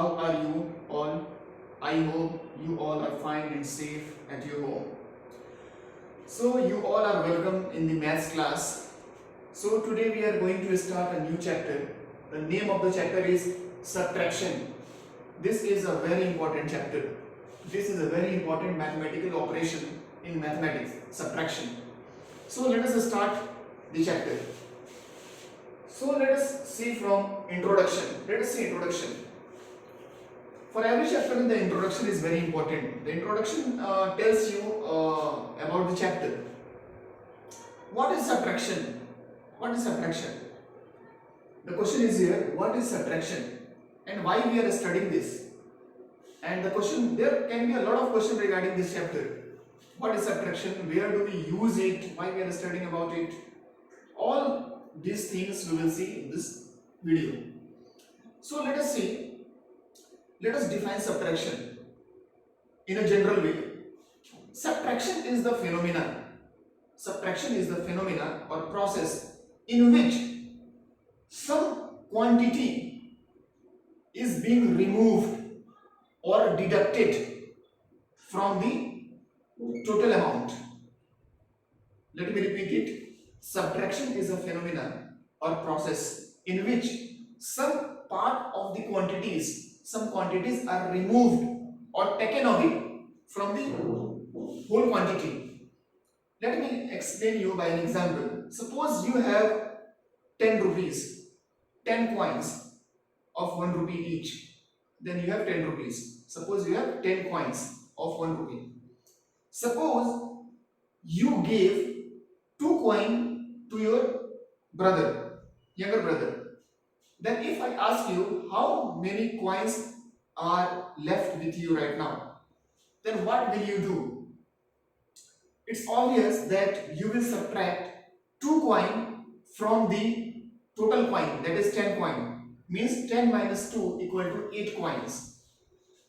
how are you all? I hope you all are fine and safe at your home. So you all are welcome in the maths class. So today we are going to start a new chapter. The name of the chapter is subtraction. This is a very important chapter. This is a very important mathematical operation in mathematics, subtraction. So let us start the chapter. So let us see from introduction. Let us see introduction. For every chapter, the introduction is very important. The introduction tells you about the chapter. What is subtraction? What is subtraction? The question is here, what is subtraction and why we are studying this? And the question, there can be a lot of questions regarding this chapter. What is subtraction? Where do we use it? Why we are studying about it? All these things we will see in this video. So let us see, let us define subtraction in a general way. Subtraction is the phenomena. Subtraction is the phenomena or process in which some quantity is being removed or deducted from the total amount. Let me repeat it. Subtraction is a phenomena or process in which some part of the quantities, some quantities are removed or taken away from the whole quantity. Let me explain you by an example. Suppose you have 10 rupees, 10 coins of 1 rupee each. Then you have 10 rupees. Suppose you have 10 coins of 1 rupee. Suppose you gave 2 coins to your brother, younger brother. Then if I ask you how many coins are left with you right now, then what will you do? It's obvious that you will subtract 2 coin from the total coin, that is 10 coin. Means 10 minus 2 equal to 8 coins.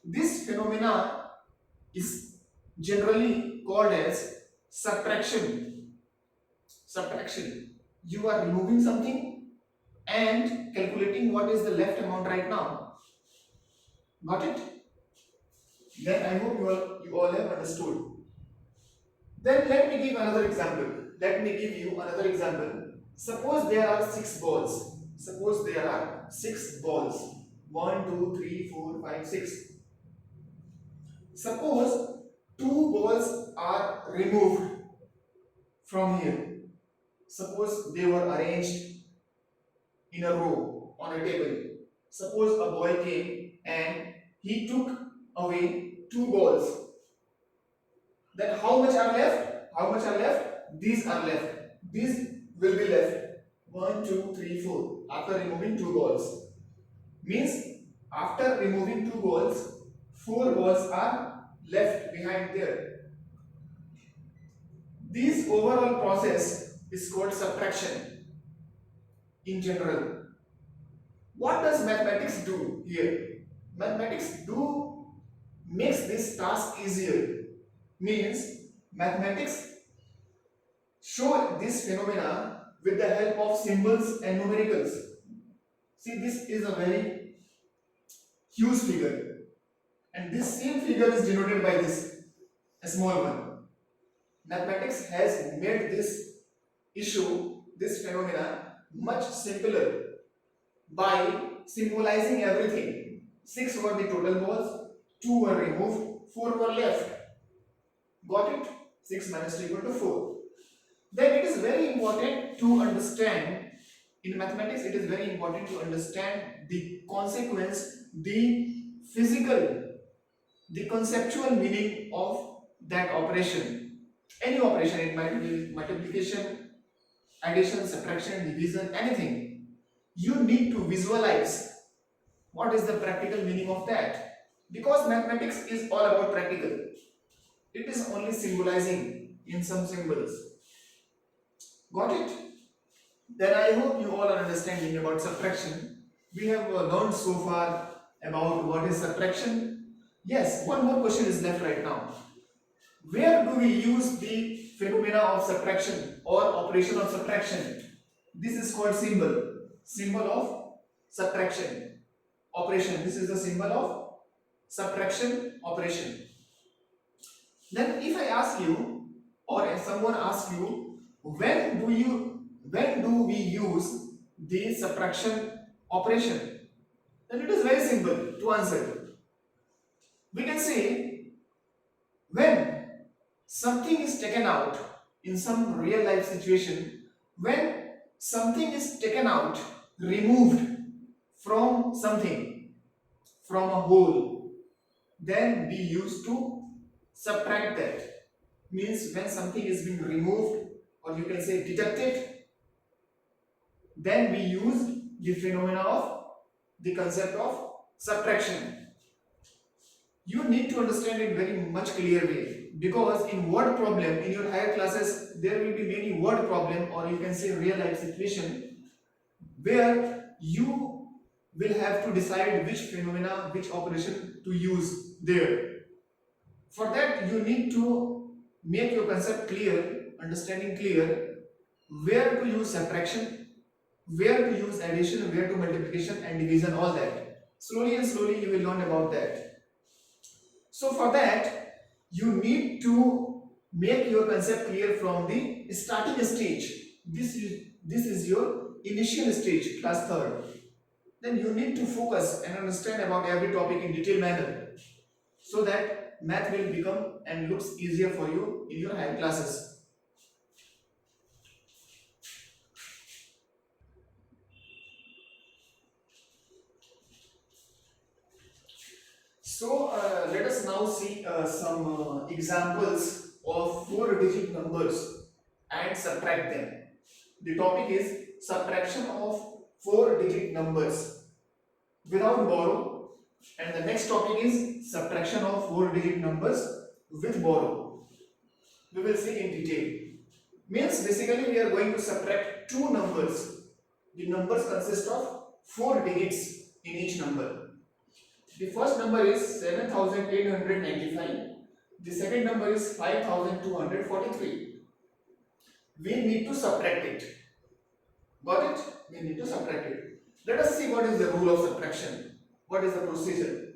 This phenomena is generally called as subtraction. Subtraction. You are removing something and calculating what is the left amount right now. Got it? Then I hope you all have understood. Then let me give another example. Let me give you another example. Suppose there are 6 balls. Suppose there are 6 balls. 1, 2, 3, 4, 5, 6. Suppose 2 balls are removed from here. Suppose they were arranged in a row on a table. Suppose a boy came and he took away 2 balls. Then how much are left? How much are left? These are left. These will be left. 1, 2, 3, 4. After removing 2 balls. Means after removing 2 balls, 4 balls are left behind there. This overall process is called subtraction in general. What does mathematics do here? Mathematics makes this task easier. Means mathematics show this phenomena with the help of symbols and numericals. See, this is a very huge figure, and this same figure is denoted by this, a small one. Mathematics has made this issue, this phenomena, much simpler by symbolizing everything. 6 were the total balls, 2 were removed, 4 were left. Got it? 6 minus 2 equal to 4. Then it is very important to understand, in mathematics it is very important to understand the consequence, the physical, the conceptual meaning of that operation. Any operation, it might be multiplication, addition, subtraction, division, anything. You need to visualize what is the practical meaning of that. Because mathematics is all about practical. It is only symbolizing in some symbols. Got it? Then I hope you all are understanding about subtraction. We have learned so far about what is subtraction. Yes, one more question is left right now. Where do we use the phenomena of subtraction or operation of subtraction? This is called symbol of subtraction. operation. This is the symbol of subtraction operation. Then if I ask you, or if someone asks you, when do we use the subtraction operation, then it is very simple to answer. We can say when something is taken out in some real life situation, when something is taken out, removed from something, from a whole, then we use to subtract that. Means when something is being removed, or you can say deducted, then we use the phenomena of the concept of subtraction. You need to understand it very much clear way, because in word problem in your higher classes there will be many word problem, or you can say real life situation, where you will have to decide which phenomena, which operation to use there. For that you need to make your concept clear, understanding clear, where to use subtraction, where to use addition, where to multiplication and division, all that. Slowly and slowly you will learn about that. So for that you need to make your concept clear from the starting stage. This is your initial stage, class 3rd. Then you need to focus and understand about every topic in detailed manner, so that math will become and looks easier for you in your higher classes. So let us now see some examples of 4-digit numbers and subtract them. The topic is subtraction of 4-digit numbers without borrow, and the next topic is subtraction of 4-digit numbers with borrow. We will see in detail. Means basically we are going to subtract two numbers. The numbers consist of 4 digits in each number. The first number is 7895. The second number is 5243. We need to subtract it. Got it? We need to subtract it. Let us see what is the rule of subtraction. What is the procedure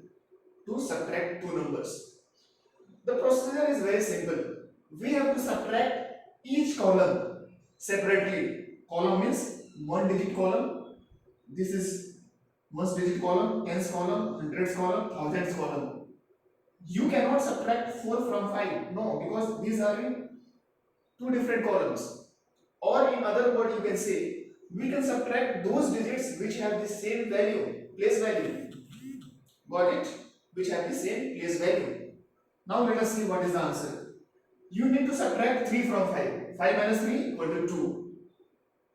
to subtract two numbers? The procedure is very simple. We have to subtract each column separately. Column means 1-digit column. This is 1-digit column, tens column, hundreds column, thousands column. You cannot subtract 4 from 5. No, because these are in two different columns. Or in other words, you can say we can subtract those digits which have the same value, place value. Got it? Which have the same place value. Now let us see what is the answer. You need to subtract 3 from 5. 5 minus 3 equal to 2.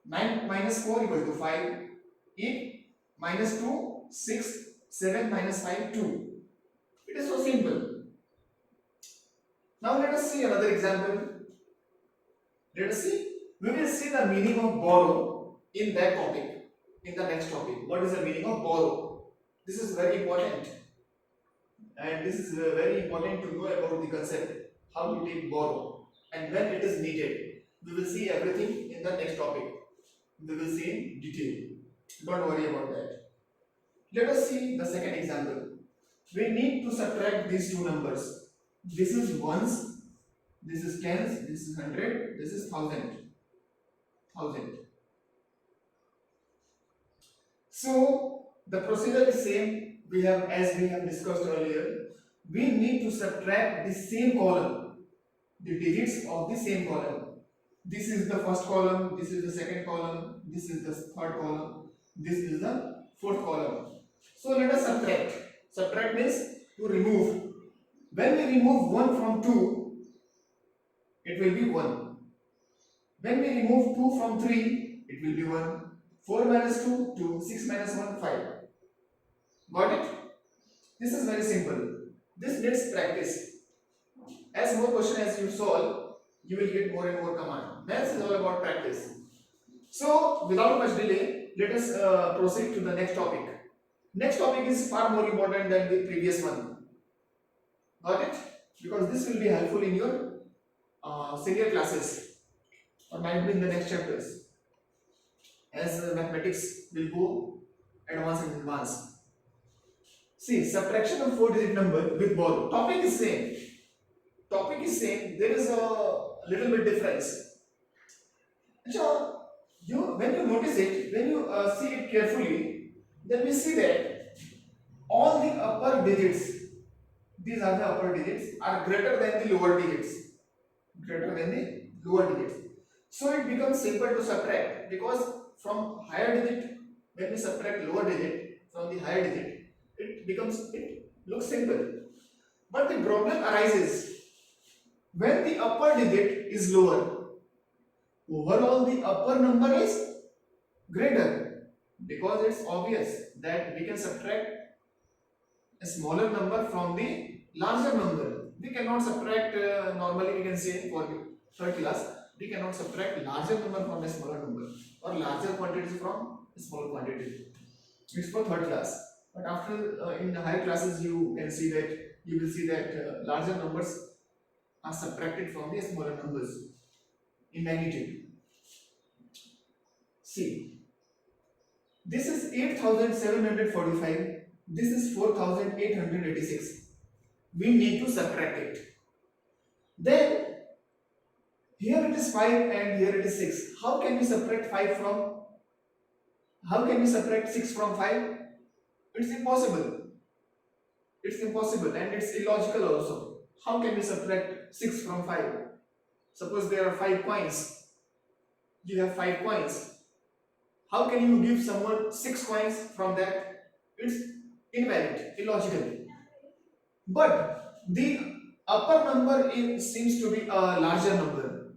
9 minus 4 equal to 5. 8 minus 2, 6. 7 minus 5, 2. It is so simple. Now let us see another example. Let us see. We will see the meaning of borrow in that topic, in the next topic. What is the meaning of borrow? This is very important. And this is very important to know about the concept, how to take borrow and when it is needed. We will see everything in the next topic. We will see in detail. Don't worry about that. Let us see the second example. We need to subtract these two numbers. This is ones, this is tens, this is 100, this is 1000. So the procedure is same. We have, as we have discussed earlier, we need to subtract the same column, the digits of the same column. This is the first column, this is the second column, this is the third column, this is the fourth column. So let us subtract. Subtract means to remove. When we remove 1 from 2, it will be 1. When we remove 2 from 3, it will be 1. 4 minus 2, 2. 6 minus 1, 5. Got it? This is very simple. This needs practice. As more questions as you solve, you will get more and more command. Maths is all about practice. So, without much delay, let us proceed to the next topic. Next topic is far more important than the previous one. Got it? Because this will be helpful in your senior classes, or might be in the next chapters, as mathematics will go advance and advance. See, subtraction of 4-digit number with borrow. Topic is same. Topic is same. There is a little bit difference. So, when you notice it, when you see it carefully, then we see that all the upper digits, these are the upper digits, are greater than the lower digits. Greater than the lower digits. So it becomes simple to subtract, because from higher digit, when we subtract lower digit from the higher digit, it looks simple. But the problem arises when the upper digit is lower. Overall, the upper number is greater, because it's obvious that we can subtract a smaller number from the larger number. We cannot subtract, normally we can say for third class, we cannot subtract larger number from a smaller number, or larger quantities from a small quantity. It's for third class. But after in the higher classes, you will see that larger numbers are subtracted from the smaller numbers in magnitude. See, this is 8745, this is 4886. We need to subtract it. Then here it is 5 and here it is 6. How can we subtract 6 from 5? It's impossible. It's impossible and it's illogical also. How can we subtract 6 from 5? Suppose there are 5 coins. You have 5 coins. How can you give someone 6 coins from that? It's invalid, illogical. But the upper number seems to be a larger number.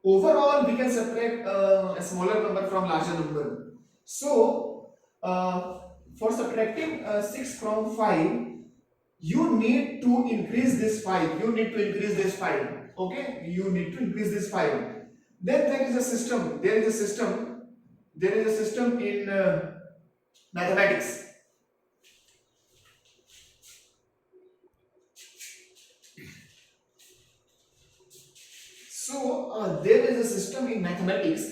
Overall, we can subtract a smaller number from larger number. So, for subtracting 6 from 5, you need to increase this 5. Okay? You need to increase this 5. Then there is a system. There is a system in mathematics. So there is a system in mathematics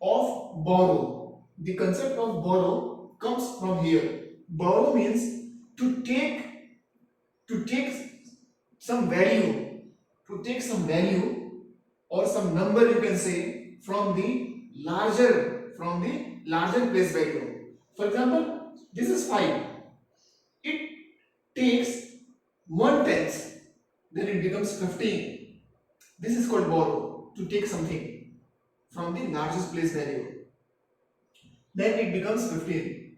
of borrow. The concept of borrow comes from here. Borrow means to take some value, or some number, you can say, from the larger place value. For example, this is 5. It takes 1/10, then it becomes 15. This is called borrow, to take something from the largest place value. Then it becomes 15.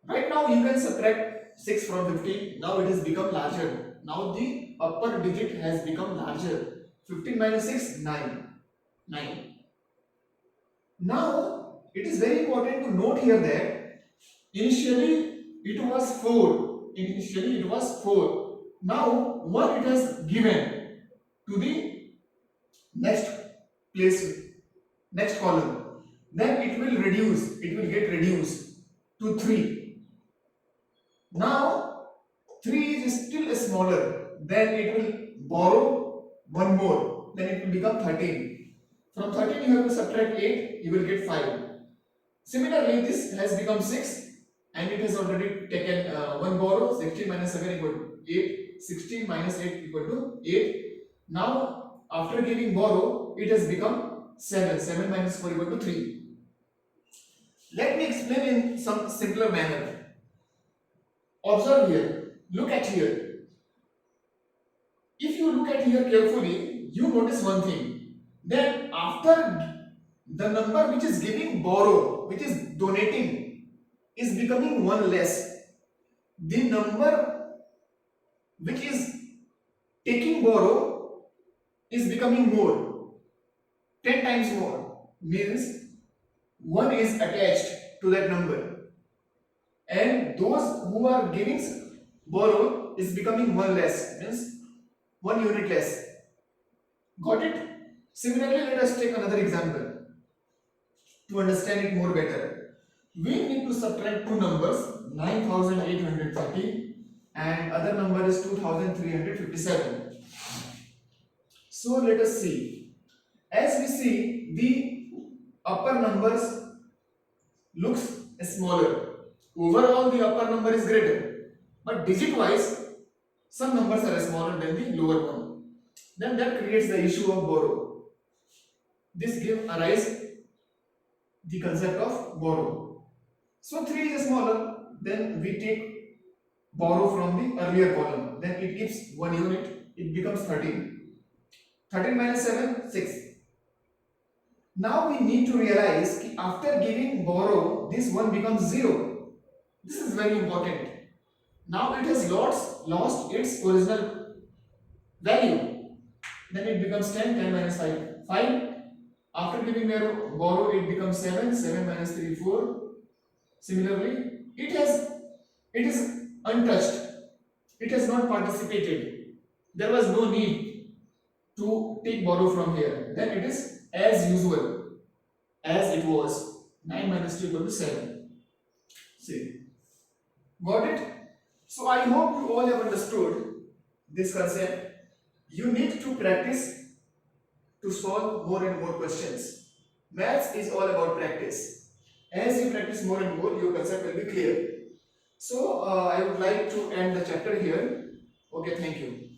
Right now you can subtract 6 from 15. Now it has become larger. Now the upper digit has become larger. 15 minus 6, 9. Now it is very important to note here that initially it was 4. Now 1 it has given to the next column. Then it will get reduced to 3. Now 3 is still smaller. Then it will borrow 1 more. Then it will become 13. From 13 you have to subtract 8. You will get 5. Similarly, this has become 6 and it has already taken 1 borrow. 16 minus 7 equal to 8. 16 minus 8 equal to 8. Now after giving borrow, it has become 7. 7 minus 4 equal to 3. Let me explain in some simpler manner. Observe here. Look at here. If you look at here carefully, you notice one thing. Then after the number which is giving borrow, which is donating, is becoming 1 less. The number which is taking borrow is becoming more, 10 times more, means 1 is attached to that number, and those who are giving borrow is becoming 1 less, means 1 unit less. Got it? Similarly, let us take another example to understand it more better. We need to subtract two numbers, 9830 and other number is 2357. So let us see. As we see, the upper numbers looks smaller. Overall, the upper number is greater. but digit wise some numbers are smaller than the lower one. Then that creates the issue of borrow. This gives arise the concept of borrow. So 3 is smaller, then we take borrow from the earlier column, then it gives 1 unit, it becomes 13. 13 minus 7, 6. Now we need to realize that after giving borrow, this 1 becomes 0. This is very important. Now it has lost its original value. Then it becomes 10, 10 minus 5, 5. After giving borrow, it becomes 7, 7 minus 3, 4. Similarly, it is untouched. It has not participated. There was no need to take borrow from here. Then it is as usual, as it was. 9 minus 2 equal to 7. See, got it? So I hope you all have understood this concept. You need to practice to solve more and more questions. Maths is all about practice. As you practice more and more, your concept will be clear. So I would like to end the chapter here. Okay, thank you.